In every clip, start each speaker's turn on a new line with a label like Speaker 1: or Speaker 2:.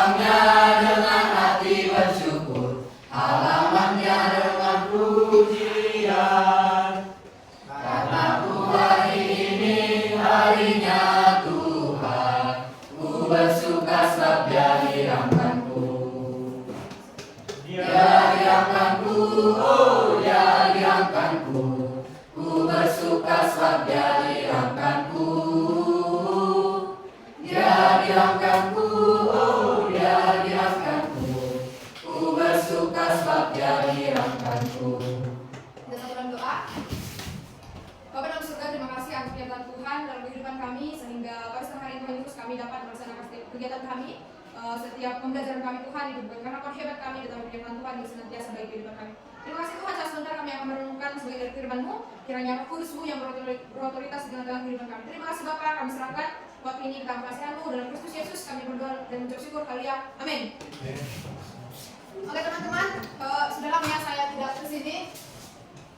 Speaker 1: datangnya dengan hati bersyukur, halamannya dengan pujian. Karena ku hari ini harinya Tuhan, ku bersuka sebab Dia dirahmkanku. Dia dirahmkanku, oh Dia dirahmkanku, ku bersuka sebab Dia dirahmkanku. Dia dirahmkanku, oh Dia dirahmkanku, ku bersuka sebab Dia dirahmkanku.
Speaker 2: Kita satu dalam doa. Bapa dalam surga, terima kasih atas kegiatan Tuhan dalam kehidupan kami, sehingga pada siang hari Tuhan Yesus kami dapat melaksanakan kegiatan kami, setiap pembelajaran kami Tuhan itu bukan karena Kau hebat kami dalam kegiatan Tuhan yang senantiasa bagi kehidupan kami. Terima kasih Tuhan, sebentar kami akan merenungkan sebagai dari firman-Mu, kiranya Roh Kudus-Mu yang berotoritas di dalam kehidupan kami. Terima kasih Bapa, kami serahkan waktu ini dalam kasihan-Mu dalam Kristus Yesus, kami berdoa dan mengucap syukur. Haleluya, amin. Oke teman-teman, sudah lama ya saya tidak ke sini.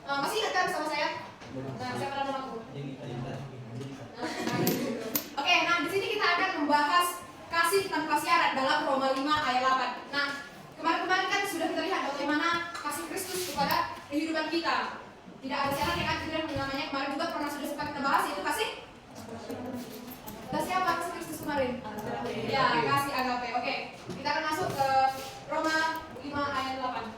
Speaker 2: Masih ingat kan sama saya? Nah, siapa namaku? Oke, nah di sini kita akan membahas kasih tanpa syarat dalam Roma 5 ayat 8. Nah, kemarin-kemarin kan sudah kita lihat bagaimana kasih Kristus kepada kehidupan kita. Tidak ada syarat ya kan, kita namanya kemarin juga pernah sudah sempat kita bahas, itu kasih. Kasih apa kasih Kristus kemarin? Ya, kasih agape. Oke, kita akan masuk ke Roma 5 ayat 8.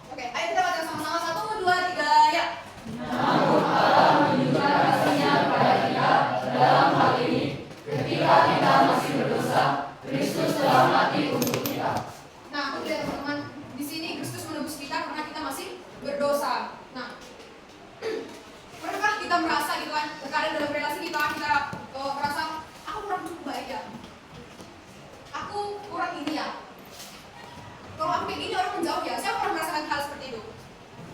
Speaker 2: Oke, ayo kita baca sama-sama 1, 2, 3, ya.
Speaker 1: Namun Allah menunjukkan kasih-Nya kepada kita dalam hal ini, ketika kita masih berdosa, Kristus telah mati untuk kita.
Speaker 2: Nah, aku lihat teman-teman, di sini Kristus menebus kita karena kita masih berdosa. Nah, pernahkah kita merasa gitu kan, terkadang dalam relasi kita merasa aku kurang cukup baik ya, aku kurang ini ya, kalau aku kayak gini orang menjauh ya. Saya pernah merasakan hal seperti itu,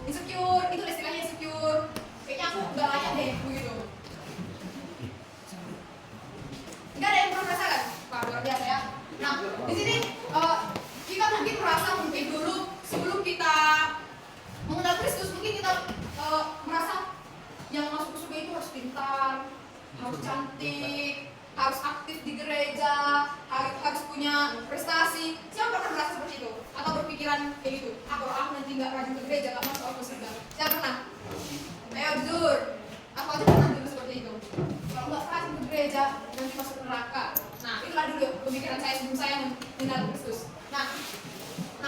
Speaker 2: insecure, itu istilahnya insecure, kayaknya aku gak layak deh begitu. Enggak ada yang pernah merasakan? Wah, luar biasa ya. Nah, di sini kita mungkin merasa mungkin dulu sebelum kita mengenal Kristus, mungkin kita merasa yang masuk ke surga itu harus pintar, harus cantik, harus aktif di gereja, harus punya prestasi. Siapa pernah merasa seperti itu? Atau berpikiran kayak gitu? Kalau aku nanti nggak rajin ke gereja, nggak masuk ke surga. Siapa pernah? Ayo jujur. Aku aja pernah dulu seperti itu. Kalau nggak rajin ke gereja, nanti masuk neraka. Nah, itulah dulu pemikiran saya sebelum saya mengenal Kristus. Nah,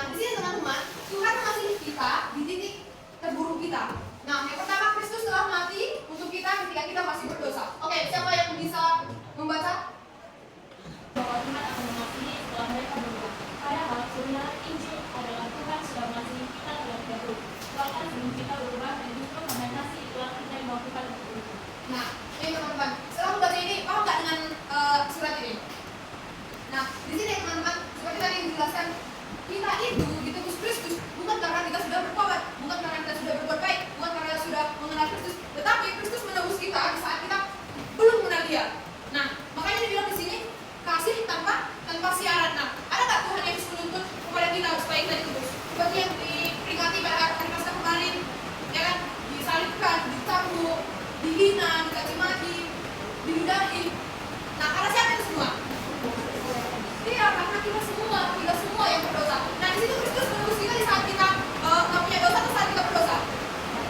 Speaker 2: di sini teman-teman, Tuhan mengasihi kita di titik terburuk kita. Nah, yang pertama, Kristus telah mati untuk kita ketika kita masih berdosa. Oke, siapa yang bisa membaca?
Speaker 3: Bahwa Tuhan akan mengasihi setelah mereka berubah. Padahal sebenarnya Injil adalah Tuhan sudah mengasihi kita terlebih dahulu. Bahkan sebelum kita berubah dan justru karena kasih itulah kita yang melakukan itu.
Speaker 2: Nah, ini teman-teman, setelah membaca ini, paham nggak dengan surat ini? Nah, di sini teman-teman, seperti tadi dijelaskan, kita itu ditebus Kristus bukan karena kita sudah bertobat, bukan karena kita sudah berbuat baik, bukan karena kita sudah mengenal Kristus, tetapi Kristus menebus kita di saat kita belum mengenal Dia. Nah, makanya dibilang di sini kasih tanpa syarat. Nah, ada nggak Tuhan Yesus menuntut kepada kita supaya kita ditebus? Seperti yang diperingati pada hari Paskah kemarin, ya kan? Disalibkan, dicambuk, dihina, dicaci maki, diludahi. Nah, karena siapa itu semua? Dia, karena kita semua yang berdosa. Nah, di situ Kristus menebus kita di saat kita nggak punya dosa atau saat kita berdosa.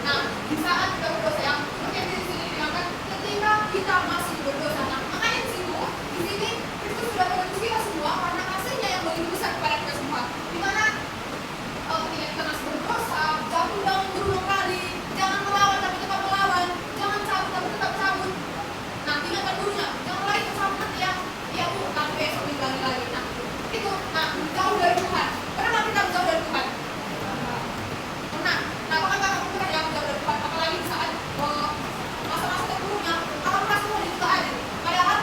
Speaker 2: Nah, di saat kita berdosa, yang seperti yang di sini dikatakan, ketika kita masih berdosa. Nah, makanya di sini Kristus sudah menebus kita semua karena kasih-Nya yang begitu besar kepada kita semua. Dimana ketika kita masih berdosa, jangan berulang kali, jangan melawan tapi tetap melawan, jangan cabut tapi tetap cabut. Nah, ingatkan gurunya, jangan lagi bersama nanti ya bu, nanti besok tinggalin lagi. Nah, itu, jauh dari Tuhan. Pernah kita jauh dari Tuhan? Pernah. Nah, apakah kamu pernah yang jauh dari Tuhan? Apalagi di saat masa-masa terburuknya, apakah semua itu tak ada? Padahal,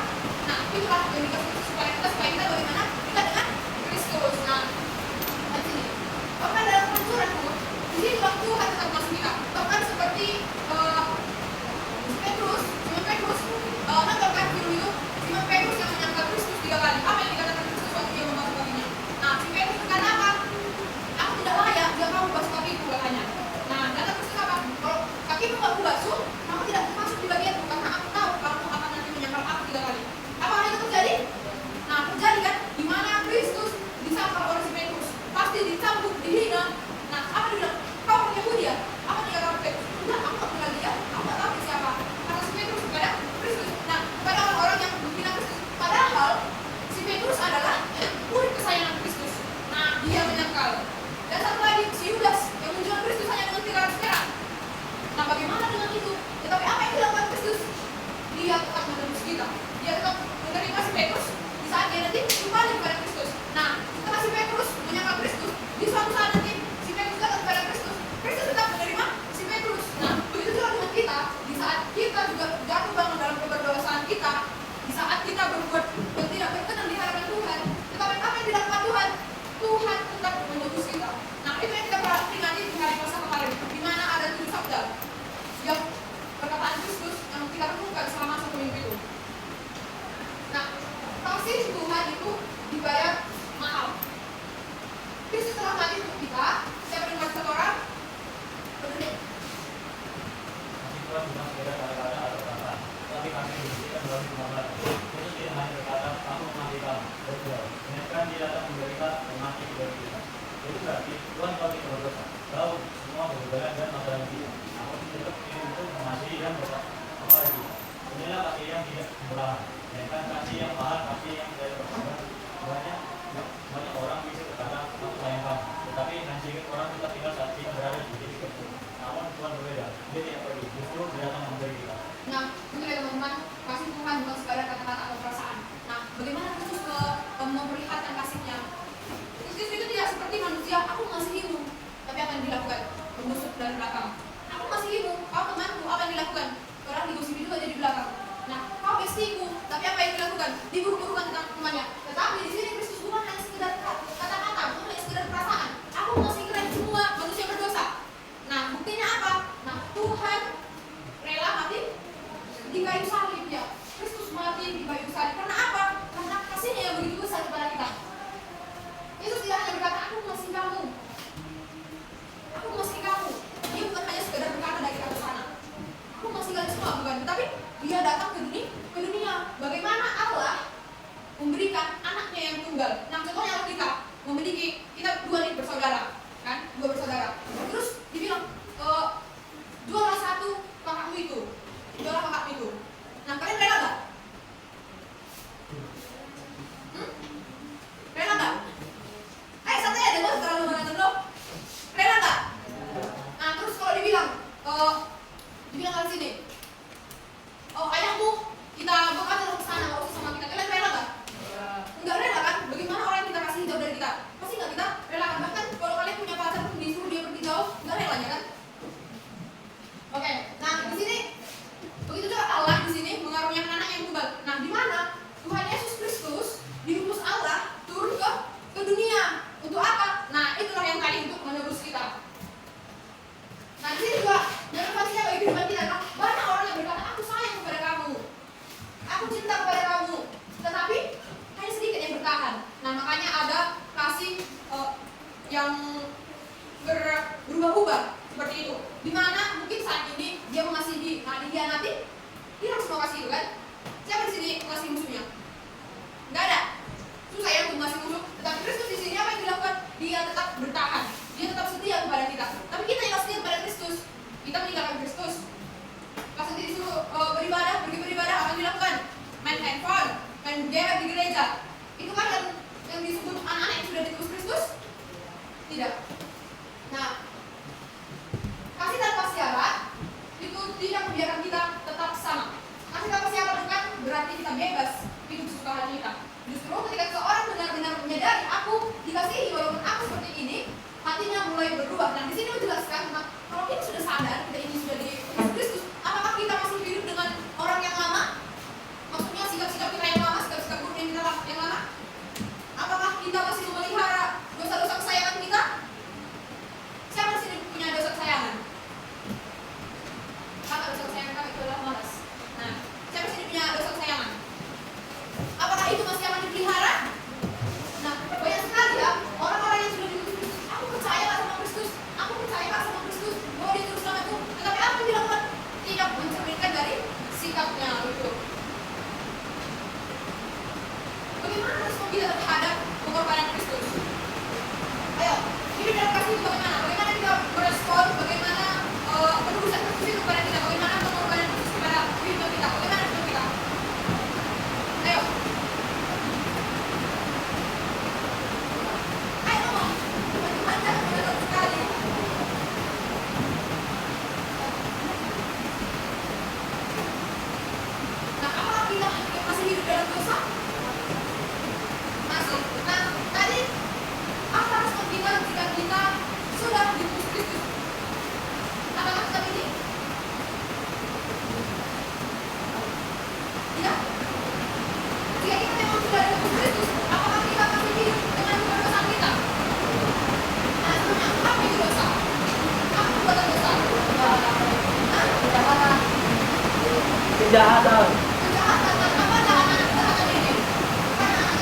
Speaker 2: nah itulah yang dikasih supaya kita bagaimana? Kita sini Tuhan itu dibayar mahal. Kristus telah mati untuk kita. Siapa yang mati satu orang? Benar deh.
Speaker 4: Tuhan bukan sekedar kata-kata atau perkataan, tapi kami dibuktikan melalui pengabaran. Yesus tidak hanya berkata, "Aku mengasihi kamu," betul. Melainkan Dia datang memberikan dan mati bagi kita. Itu berarti Tuhan tahu kita berdosa, tahu semua kegagalan dan masalah kita. Namun tetap ingin untuk mengasihi dan kepada kita. Inilah kasih yang tidak sempurna, melainkan kasih yang mahal, kasih yang tidak berkorban. Banyak orang bisa berkata, "Aku sayang kamu," tetapi nanti orang tetap tinggal saat kita berada di titik tersebut. Namun Tuhan berbeda, Dia tidak pergi, justru Dia datang memberi kita.
Speaker 2: Nah, itu ya teman-teman, kasih Tuhan bukan sekadar kata-kata atau perasaan. Nah, bagaimana Kristus memperlihatkan kasihnya? Kristus itu tidak seperti manusia, aku mengasihimu, tapi apa yang dilakukan? Menusuk dari belakang. Aku mengasihimu, kau temanku, apa yang dilakukan? Orang digosipi juga di belakang. Nah, kau bestiku, tapi apa yang dilakukan? Diburuk-burukan tentang temannya. Tetapi di sini Kristus bukan hanya sekedar kata-kata, bukan hanya sekedar perasaan. Aku mengasihi kalian semua manusia berdosa. Nah, buktinya apa? Nah, Tuhan rela mati di kayu salib ya. Kristus mati di kayu salib. Karena apa? Karena kasihnya yang begitu besar kepada kita. Yesus tidak hanya berkata, "Aku mengasihi kamu. Aku mengasihi kamu." Dia bukan hanya sekedar berkata dari kata sana. Aku mengasihi kalian semua, bukan. Tetapi dia datang ke dunia. Bagaimana Allah memberikan anaknya yang tunggal. Nah, contohnya kita memiliki, kita dua nih bersaudara, kan? Dua bersaudara. Terus dibilang, jualah satu kakakmu itu. Jualah kakakmu itu. Nah, kalian rela nggak? Rela nggak? Ayo santai aja, bos, terlalu berantem lo. Rela nggak? Nah, terus kalau dibilang dari sini, "Oh, ayahmu, kita bukan terus ke sana, nggak usah sama kita." Kalian rela nggak? Nggak rela kan? Bagaimana orang yang kita kasih jauh dari kita? Pasti nggak kita rela kan? Bahkan kalau kalian punya pacar pun disuruh dia pergi jauh, nggak relanya kan? Oke, nah di sini begitu juga Allah di sini mengaruniakan anak yang tunggal. Nah, di mana Tuhan Yesus Kristus diutus Allah turun ke dunia untuk apa? Nah, itulah yang tadi untuk menebus kita. Nah, di sini juga relevansinya bagi kehidupan kita. Nah, banyak orang yang berkata, "Aku sayang kepada kamu, aku cinta kepada kamu," tetapi hanya sedikit yang bertahan. Nah, makanya ada kasih yang berubah-ubah seperti itu. Dimana mungkin saat ini dia mengasihi, nah dikhianati, hilang semua kasih itu kan? Siapa di sini mengasihi musuhnya? Nggak ada. Susah ya untuk mengasihi musuh. Tetapi Kristus di sini apa yang dilakukan? Dia tetap bertahan. Dia tetap setia kepada kita. Tapi kita yang setia kepada Kristus, kita meninggalkan Kristus. Pas nanti disuruh pergi beribadah, apa yang dilakukan? Main handphone, main game di gereja. Itu kan yang disebut anak-anak yang sudah ditebus Kristus? Tidak. Nah, kasih tanpa syarat itu tidak membiarkan kita tetap sama. Kasih tanpa syarat bukan berarti kita bebas hidup sesuka hati kita. Justru ketika seorang benar-benar menyadari, aku dikasihi walaupun aku seperti ini, hatinya mulai berubah. Nah, di sini menjelaskan, kalau kita sudah sadar kita ini sudah di Kristus, apakah kita masih hidup dengan orang yang lama? Maksudnya sikap-sikap kita yang lama, sikap-sikap buruk yang kita yang lama? Apakah kita masih memelihara dosa-dosa kesayangan kita? Siapa di sini punya dosa kesayangan? Kakak, dosa kesayangan kakak itu adalah malas. Nah, siapa di sini punya dosa kesayangan? Apakah itu masih akan dipelihara? Nah, banyak sekali ya orang-orang yang sudah ditutup. Aku percaya Kak sama Kristus, aku percaya Kak sama Kristus bahwa dia terus selamat itu. Tetapi apa yang dilakukan? Tidak mencerminkan dari sikapnya itu. Bagaimana respon kita terhadap pengorbanan Kristus? Ayo, hidup dalam kasih itu bagaimana? Bagaimana kita merespon? Bagaimana penebusan Kristus itu kepada kita? Bagaimana pengorbanan Kristus kepada kehidupan kita? Bagaimana respon kita? Ayo. Ayo ngomong. Tuhan jangan mendadak sekali. Nah, apakah kita masih hidup dalam dosa? Masih. Nah, tadi apa respon kita jika kita sudah ditebus Kristus? Apakah kita ini? Tidak. Jika kita memang sudah ditebus Kristus, apakah kita masih hidup dengan kedosaan kita? Nah, sebenarnya apa itu dosa? Apa perbuatan dosa? Kejahatan.
Speaker 1: Kejahatan.
Speaker 2: Kejahatan. Apa kejahatan ini? Karena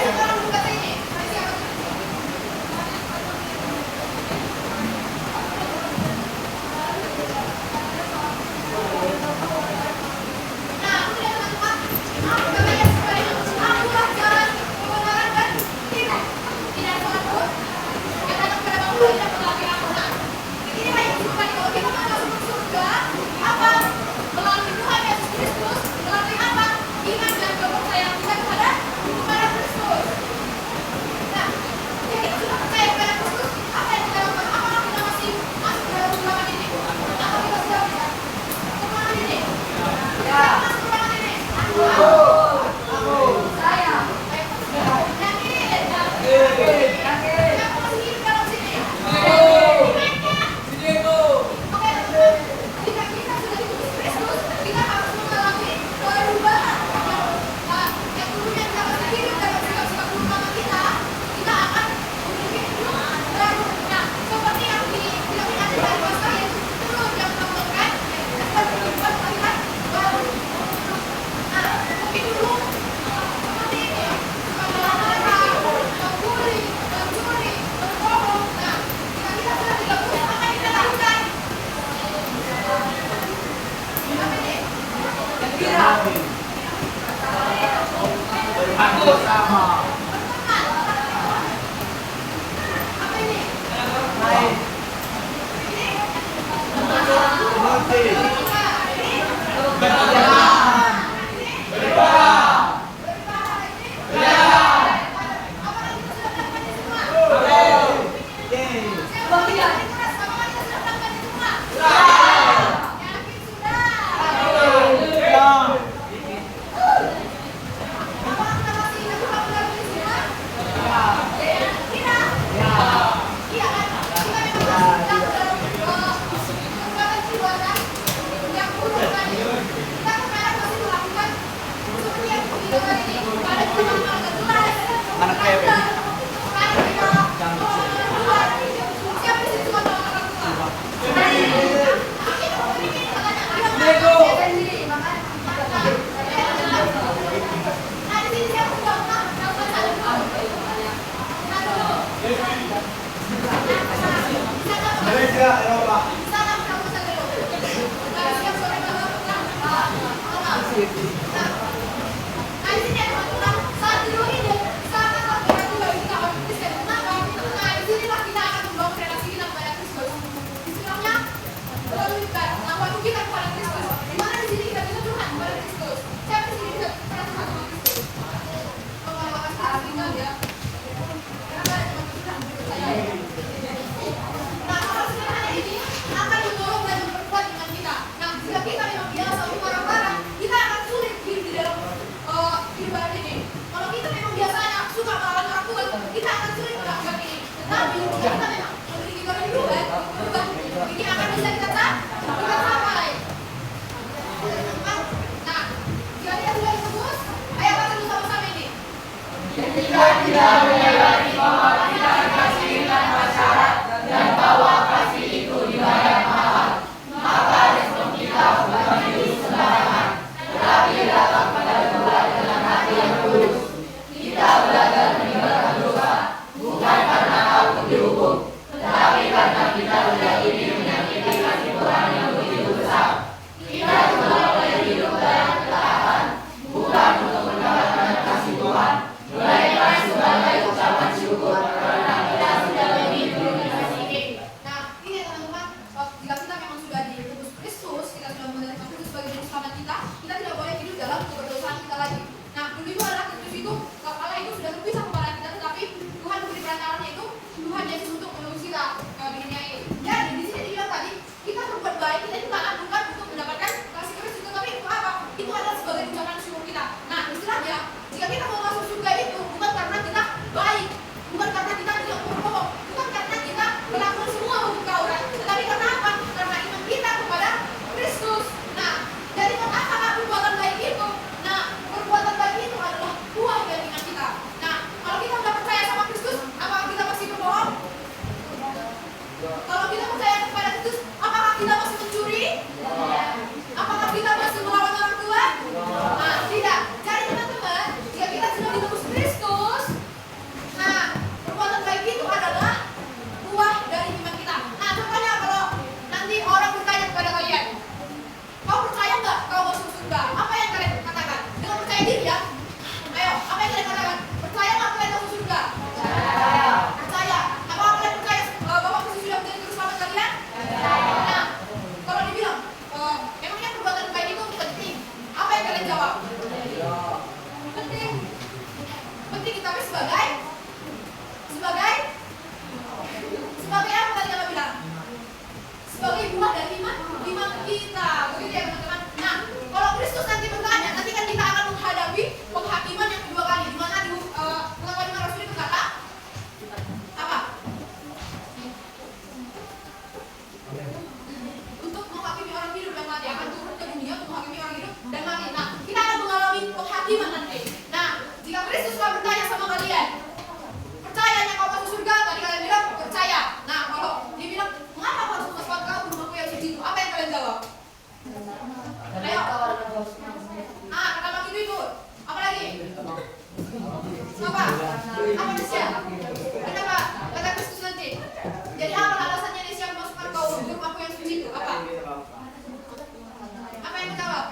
Speaker 2: Sekarang buka ini. Nah, kemudian teman-teman, aku katanya seperti itu. Akulah jalan kebenaran dan hidup. Tidak salah pun. Katakan kepada bangsa tidak melalui aku. Nah, inilah yang disebutkan kalau kita mau masuk ke surga, apa? Melalui Tuhan Yesus Kristus, melalui apa? Iman dan kepercayaan kita kepada Kristus. Nah, jika kita sudah percaya kepada Kristus, apa yang kita lakukan? Apakah kita masih masuk ke dalam ruangan ini? Atau kita sudah bisa ke ruangan ini? Ya. Masuk ke ruangan ini. Saya. Yakin. Yang masih hidup dalam sini. Oke, teman-teman. Jika kita sudah dikudus Kristus, kita harus mengalami perubahan. Yang dulunya kita masih hidup dalam sikap-sikap lama kita akan memiliki hidup baru. Nah, seperti yang dilakukan dari Pastor Yesus dulu yang menontonkan kehidupan kalian baru. Nah, mungkin dulu seperti ini, suka marah-marah, membuli, mencuri, berbohong. Nah, jika kita sudah digabung, apa yang kita lakukan? Apa ini? Apa ini? Jadi apa? jawab? Penting. Penting kita sebagai apa tadi Kakak bilang? Sebagai buah dari iman kita. Begitu ya teman-teman. Nah, kalau Kristus nanti bertanya, nanti kan kita akan menghadapi penghakiman yang kedua kali, di mana di pengakuan iman Rasul itu kata apa? Untuk menghakimi orang hidup dan mati, akan turun ke dunia untuk menghakimi orang hidup dan mati. Nah, kita akan mengalami penghakiman nanti. Nah, jika Kristus akan bertanya sama kalian, percayanya kau masuk surga? Tadi kalian bilang percaya. Nah, kalau dia bilang mengapa kau harus masuk kau rumahku yang suci itu? Apa yang kalian jawab? Ayo. Kata begitu itu. Apa lagi? Apa? Apa Nesya? Kenapa? Kata Kristus nanti. Jadi apa alasannya Nesya memasukkan kau ke rumahku yang suci itu? Apa? Apa yang menjawab?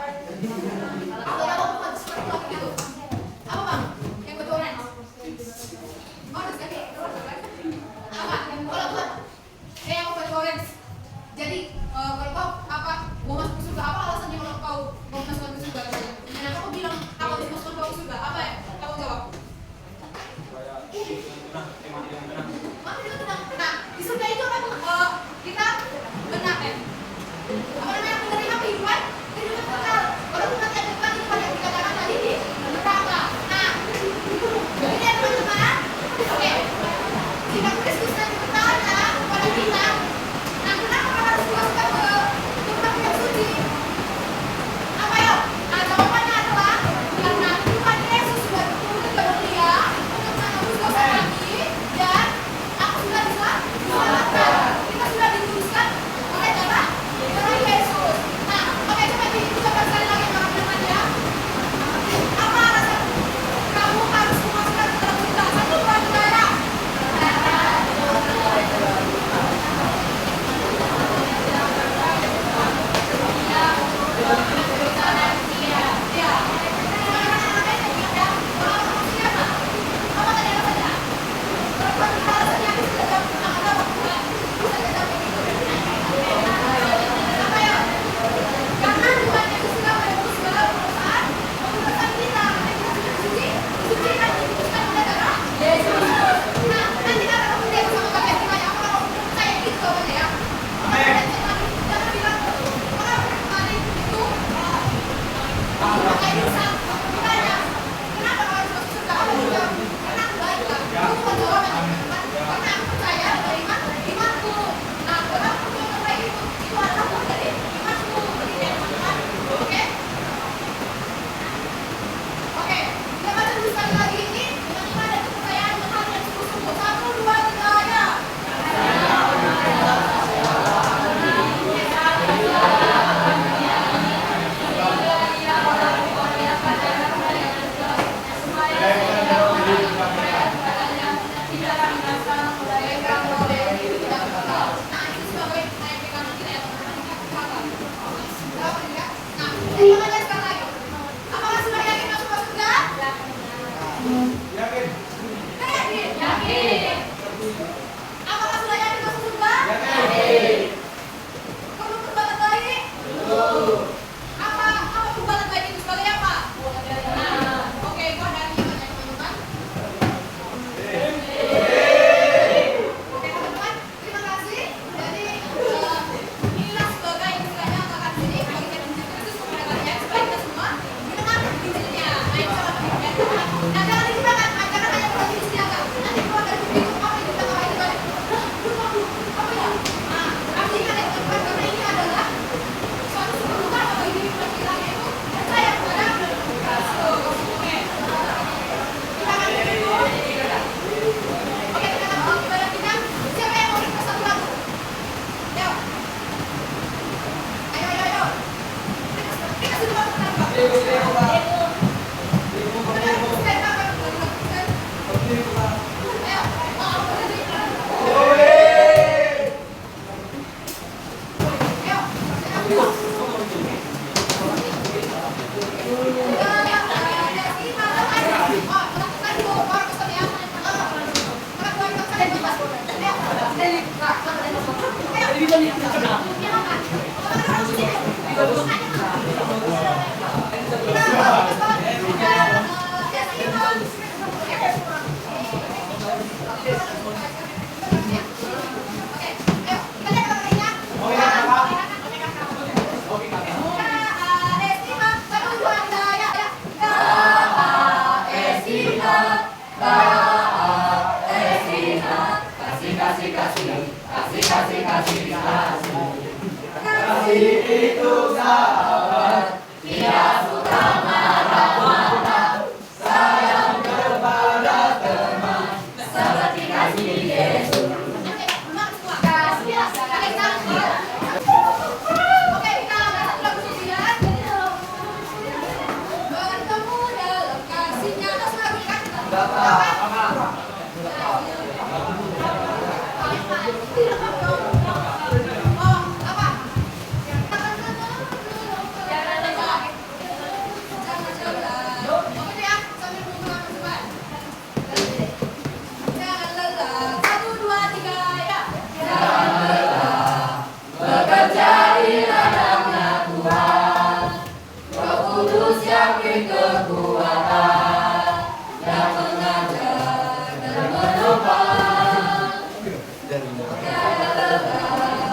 Speaker 2: Aku jawab bukan seperti itu gitu. Apa bang? Yang betul orange? Orange kan? Apa? Kalau bukan yang betul orange. Jadi kalau kau apa mau masuk ke surga, apa alasannya kalau kau mau masuk ke surga? Dan aku bilang aku harus masuk ke surga. Apa ya? Kamu jawab. Mati itu tenang. Nah, di surga itu kan kita benar ya. Apa namanya menerima kehidupan kekal. Kalau nanti ada depan itu yang dikatakan tadi di neraka. Nah, jadi ya teman-teman. Oke. Jika Kristus nanti bertanya kepada kita, nah kenapa kita harus dimasukkan ke rumah yang suci? Apa ya? Nah, jawabannya adalah karena Tuhan Yesus sudah turun ke dunia untuk menebus dosa kami dan aku sudah diselamatkan. Kita sudah ditebuskan oleh darah Yesus. Nah, oke coba diucapkan sekali lagi para teman ya. Apa alasan kamu harus memasukkan ke dalam surga? Satu, dua, tiga ya.
Speaker 1: Kita
Speaker 2: Oke, kita bahas lagu ujian. Bertemu dalam kasihnya. Terus lagunya kan? Oh, apa? Jangan lelah. Oke deh ya, sambil menunggu Mas Iwan. Jangan lelah. 1, 2, 3, ya.
Speaker 1: Bekerja di ladangnya Tuhan, Roh Kudus yang beri kekuatan, yang mengajar dan menopang. Jangan lelah,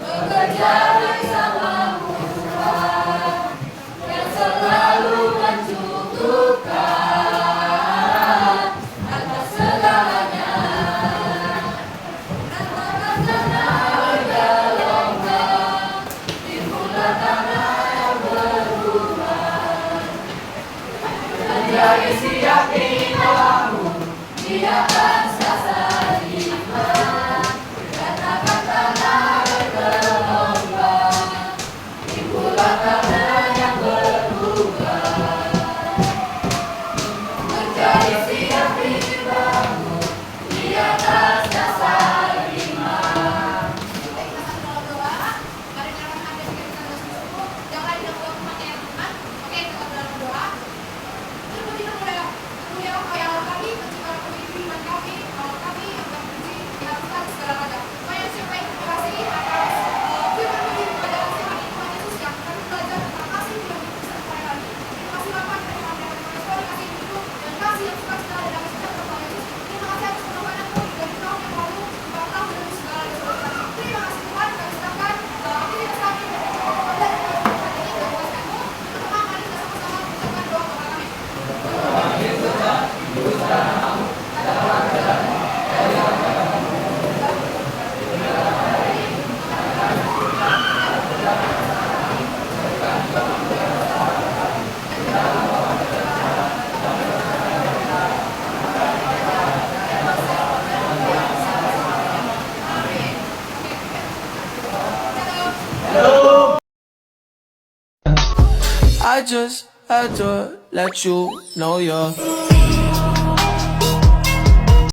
Speaker 1: bekerja bersamamu Tuhan, yang selalu mencukupkan atas segalanya. Ratakan tanah bergelombang, timbulah tanah yang berubah. Menjadi siap di bawahmu, di atas dasar iman. Ratakan tanah bergelombang, timbulah tanah yang berubah. Menjadi siap di bawahmu, di atas dasar iman.
Speaker 2: Kita dalam doa. Mari kita ada kita bersyukur. Yang lain yang belum pakai yang teman. Oke, kita dalam doa. Terus kita mulai. Kemudian yang kami menciptakan kehidupan kami, kalau kami yang berfungsi dilakukan segala macam. Supaya siapa yang terima kasih atas firman Tuhan pada siapa Tuhan Yesus yang kami belajar tentang kasih yang bisa kepada kami. Terima kasih Bapak, terima kasih hidup dan kasih yang suka segala dan sejahtera Tuhan Yesus. Terima kasih atas pengorbananmu dari tahun yang lalu, bahkan dari segala dosa kami. Terima kasih Tuhan, kami serahkan aktivitas kami dan hari ini berkuasamu. Terima mari kita sama-sama mengucapkan doa kepada kami.
Speaker 5: I just had to let you know you're